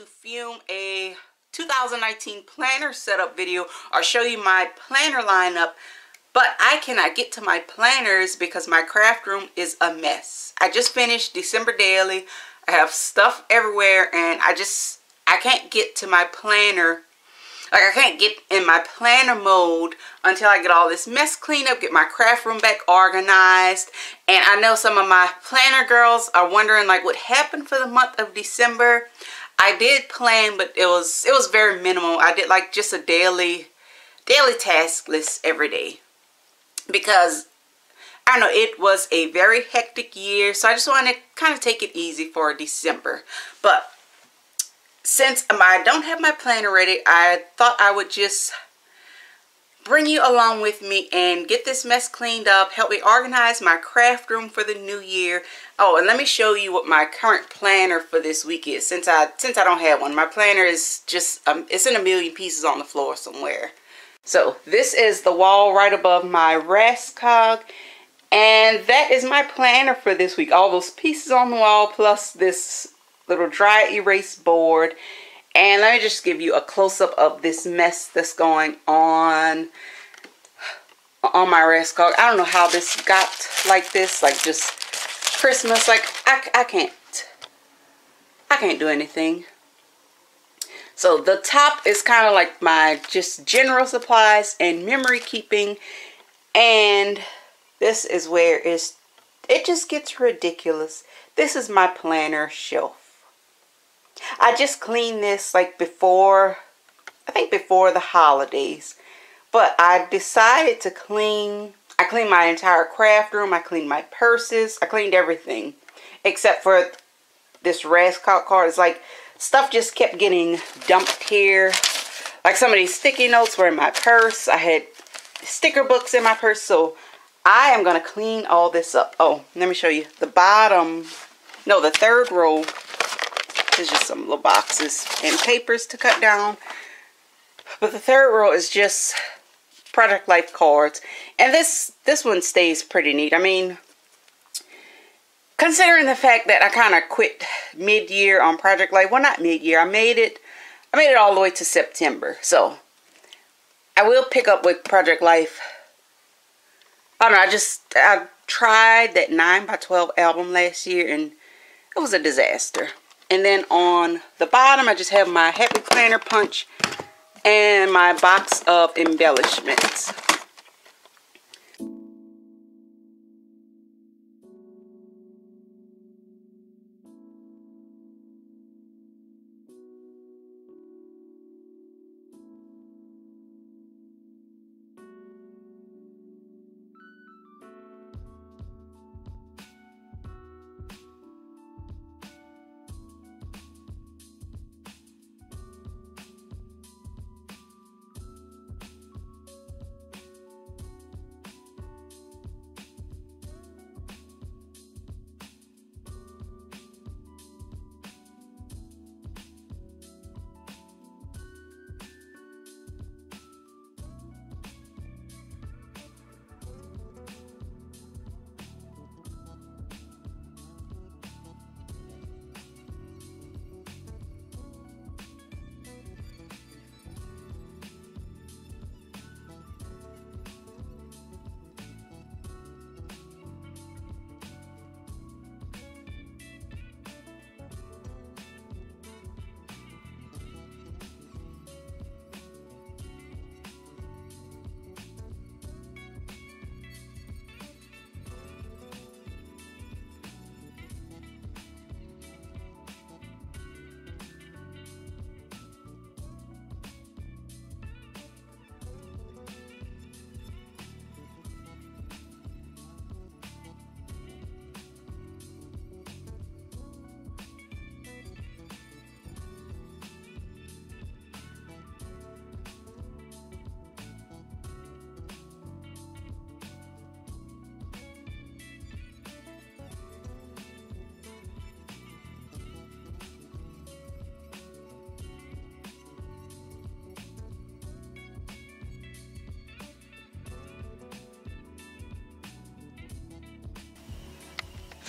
to film a 2019 planner setup video or show you my planner lineup, but I cannot get to my planners because my craft room is a mess. I just finished December daily. I have stuff everywhere and I can't get to my planner. Like, I can't get in my planner mode until I get all this mess cleaned up, get my craft room back organized. And I know some of my planner girls are wondering like what happened for the month of December. I did plan, but it was very minimal. I did like just a daily task list every day because I don't know, it was a very hectic year, so I just wanted to kind of take it easy for December. But since I don't have my planner ready, I thought I would just bring you along with me and get this mess cleaned up, help me organize my craft room for the new year. Oh, and let me show you what my current planner for this week is. Since I don't have one, my planner is just it's in a million pieces on the floor somewhere. So this is the wall right above my raskog, and that is my planner for this week. All those pieces on the wall plus this little dry erase board. And let me just give you a close-up of this mess that's going on my raskog. I don't know how this got like this, like just Christmas. Like I can't do anything. So the top is kind of like my just general supplies and memory keeping, and this is where it just gets ridiculous. This is my planner shelf. I just cleaned this like before, I think before the holidays. But I decided to clean, I cleaned my entire craft room, I cleaned my purses, I cleaned everything. Except for this raskog card. It's like stuff just kept getting dumped here. Like some of these sticky notes were in my purse. I had sticker books in my purse. So I am going to clean all this up. Oh, let me show you the bottom, no, the third row. There's just some little boxes and papers to cut down. But the third row is just Project Life cards. And this one stays pretty neat. I mean, considering the fact that I kind of quit mid-year on Project Life. Well, not mid-year. I made it all the way to September. So I will pick up with Project Life. I don't know. I tried that 9x12 album last year and it was a disaster. And then on the bottom, I just have my Happy Planner Punch and my box of embellishments.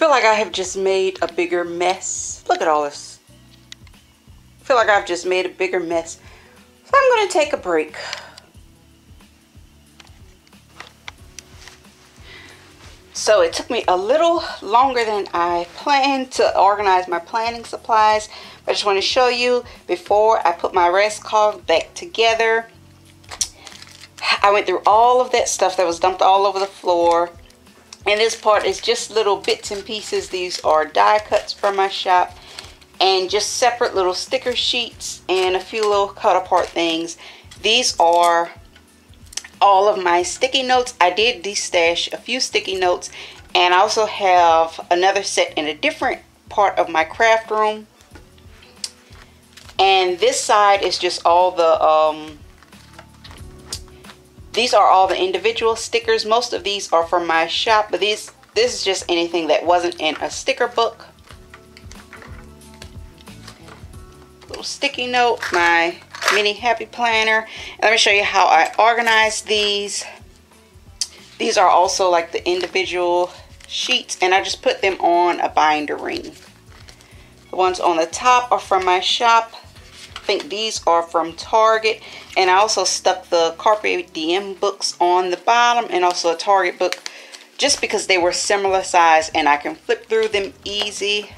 I feel like I have just made a bigger mess. Look at all this. I feel like I've just made a bigger mess. So I'm going to take a break. So it took me a little longer than I planned to organize my planning supplies. I just want to show you before I put my raskog back together. I went through all of that stuff that was dumped all over the floor. And this part is just little bits and pieces. These are die cuts from my shop. And just separate little sticker sheets and a few little cut apart things. These are all of my sticky notes. I did destash a few sticky notes, and I also have another set in a different part of my craft room. And this side is just all the these are all the individual stickers. Most of these are from my shop, but this is just anything that wasn't in a sticker book. Little sticky note, my mini happy planner. And let me show you how I organize these. These are also like the individual sheets, and I just put them on a binder ring. The ones on the top are from my shop. I think these are from Target, and I also stuck the Carpe Diem books on the bottom and also a Target book just because they were similar size and I can flip through them easily.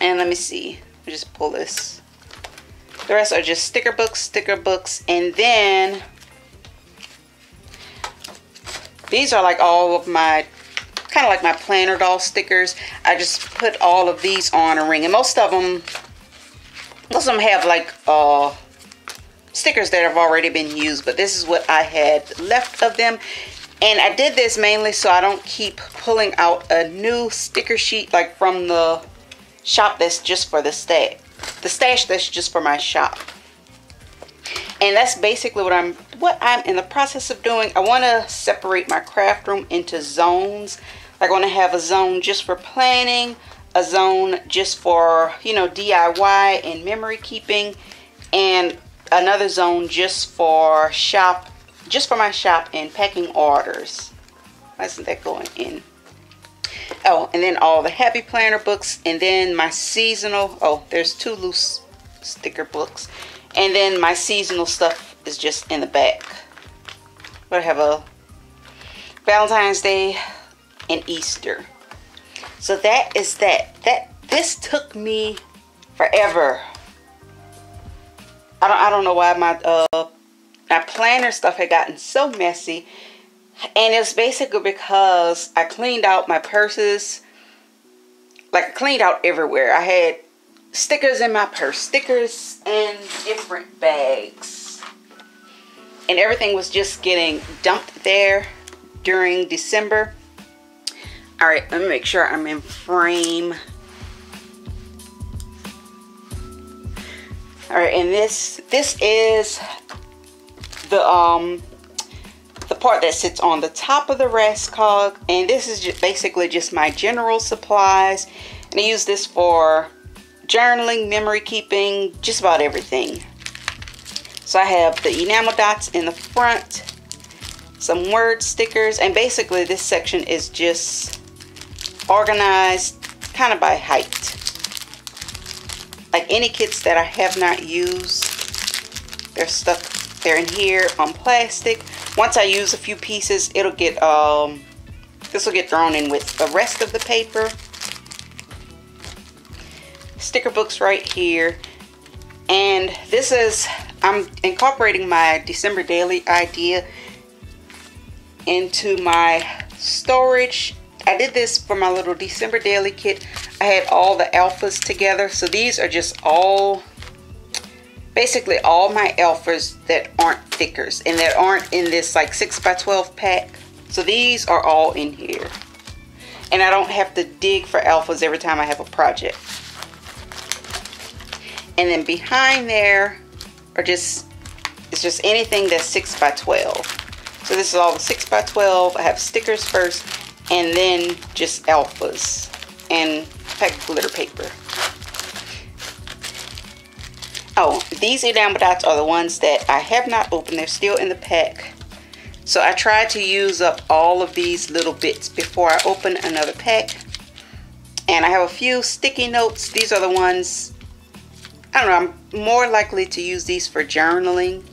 And let me see, I just pull this. The rest are just sticker books, and then these are like all of my kind of like my planner doll stickers. I just put all of these on a ring, and most of them have like stickers that have already been used, but this is what I had left of them. And I did this mainly so I don't keep pulling out a new sticker sheet like from the shop that's just for the stash. The stash that's just for my shop. And that's basically what I'm in the process of doing. I want to separate my craft room into zones. I want to have a zone just for planning, a zone just for, you know, DIY and memory keeping, and another zone just for my shop and packing orders. Why isn't that going in? Oh, and then all the happy planner books, and then my seasonal, oh, there's two loose sticker books, and then my seasonal stuff is just in the back. I have a Valentine's Day and Easter. So that is that. This took me forever. I don't know why my planner stuff had gotten so messy. And it's basically because I cleaned out my purses. Like, I cleaned out everywhere. I had stickers in my purse, stickers in different bags. And everything was just getting dumped there during December. Alright, let me make sure I'm in frame. Alright, and this is the part that sits on the top of the raskog, and this is basically just my general supplies, and I use this for journaling, memory keeping, just about everything. So I have the enamel dots in the front, some word stickers, and basically this section is just organized kind of by height. Like any kits that I have not used, they're in here on plastic. Once I use a few pieces, it'll get this will get thrown in with the rest of the paper. Sticker books right here. And this is, I'm incorporating my December daily idea into my storage. I did this for my little December daily kit. I had all the alphas together. So these are just all, basically all my alphas that aren't thickers and that aren't in this like 6x12 pack. So these are all in here. And I don't have to dig for alphas every time I have a project. And then behind there are it's just anything that's 6x12. So this is all the 6x12. I have stickers first, and then just alphas and pack of glitter paper. Oh, these enamel dots are the ones that I have not opened. They're still in the pack. So I tried to use up all of these little bits before I open another pack. And I have a few sticky notes. These are the ones I don't know, I'm more likely to use these for journaling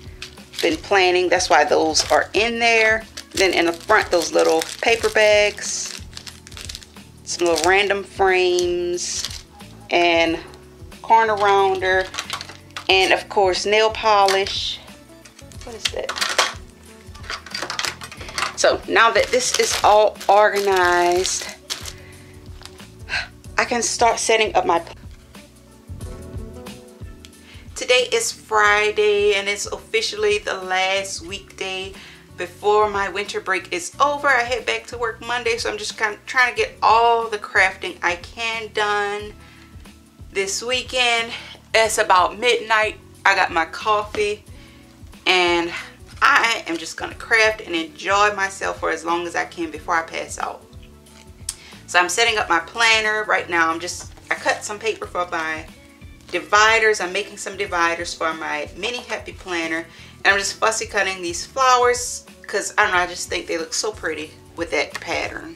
than planning. That's why those are in there. Then in the front, those little paper bags, some little random frames, and corner rounder, and of course nail polish. What is that? So now that this is all organized, I can start setting up my plan. Today is Friday and it's officially the last weekday before my winter break is over. I head back to work Monday, so I'm just kind of trying to get all the crafting I can done this weekend. It's about midnight. I got my coffee and I am just gonna craft and enjoy myself for as long as I can before I pass out. So I'm setting up my planner right now. I cut some paper for my dividers. I'm making some dividers for my mini happy planner, and I'm just fussy cutting these flowers because I don't know, I just think they look so pretty with that pattern.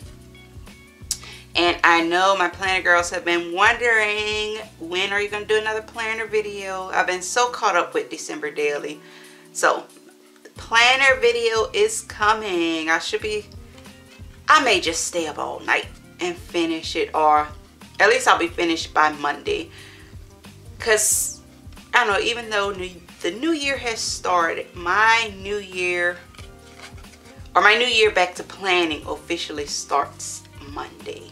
And I know my planner girls have been wondering, when are you going to do another planner video? I've been so caught up with December Daily. So the planner video is coming. I may just stay up all night and finish it, or at least I'll be finished by Monday. Because I don't know, even though the new year has started, my new year back to planning officially starts Monday.